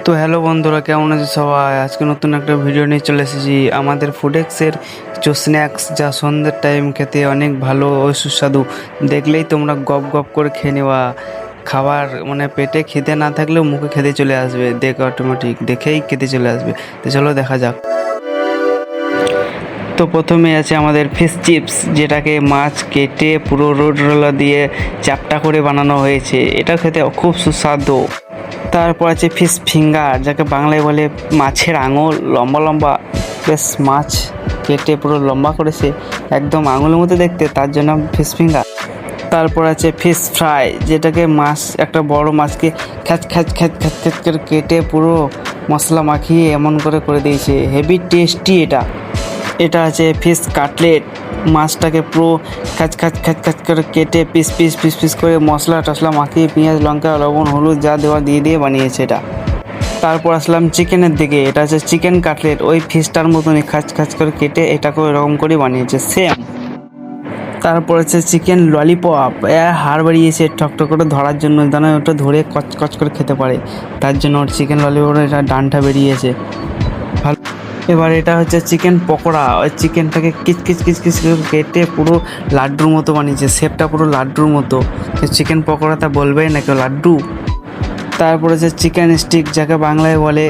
তো হ্যালো বন্ধুরা, কেমন আছে সবাই? আজকে নতুন একটা ভিডিও নিয়ে চলে এসেছি। আমাদের ফুডেক্সের কিছু স্ন্যাক্স যা সন্ধ্যের টাইম খেতে অনেক ভালো ও সুস্বাদু। দেখলেই তোমরা গপ গপ করে খেয়ে নেওয়া। খাবার মানে পেটে খিদে না থাকলেও মুখে খেতে চলে আসবে, দেখে অটোমেটিক দেখেই খেতে চলে আসবে। তো চলো দেখা যাক। তো প্রথমে আছে আমাদের ফিশ চিপস, যেটাকে মাছ কেটে পুরো রোড রোলার দিয়ে চ্যাপ্টা করে বানানো হয়েছে। এটা খেতে খুব সুস্বাদু। তারপর আছে ফিশ ফিঙ্গার, যাকে বাংলায় বলে মাছের আঙুল। লম্বা লম্বা বেশ মাছ কেটে পুরো লম্বা করেছে, একদম আঙুলের মতো দেখতে, তার জন্য ফিশ ফিঙ্গার। তারপর আছে ফিশ ফ্রাই, যেটাকে মাছ একটা বড় মাছকে খ্যাচ খ্যাচ খ্যাচ খ্যাচ খ্যাচ করে কেটে পুরো মশলা মাখিয়ে এমন করে করে দিয়েছে, হেভি টেস্টি এটা। এটা আছে ফিশ কাটলেট, মাছটাকে পুরো খাচ খাচ খাচ খাচ করে কেটে পিস পিস পিস পিস করে মশলা টশলা মাখিয়ে পেঁয়াজ লঙ্কা লবণ হলুদ যা দেওয়া দিয়ে দিয়ে বানিয়েছে এটা। তারপর আসলাম চিকেনের দিকে। এটা হচ্ছে চিকেন কাটলেট, ওই ফিশটার মতনই খাচ খাচ করে কেটে এটাকে এরকম করে বানিয়েছে সেম। তারপর হচ্ছে চিকেন ললিপপ, হাড় বাড়িয়েছে ঠকঠক করে ধরার জন্য, যেন ওটা ধরে কচ কচ করে খেতে পারে, তার জন্য ওর চিকেন ললিপপের এটা ডানটা বেরিয়েছে ভালো। এবার এটা হচ্ছে চিকেন পকোড়া, ওই চিকেনটাকে কিচ কিচ কিচ কিচ করে কেটে পুরো লাড্ডুর মতো বানিয়েছে, শেপটা পুরো লাড্ডুর মতো। চিকেন পকোড়া তা বলবেই না কেউ, লাড্ডু। তারপরে হচ্ছে চিকেন স্টিক, যাকে বাংলায় বলে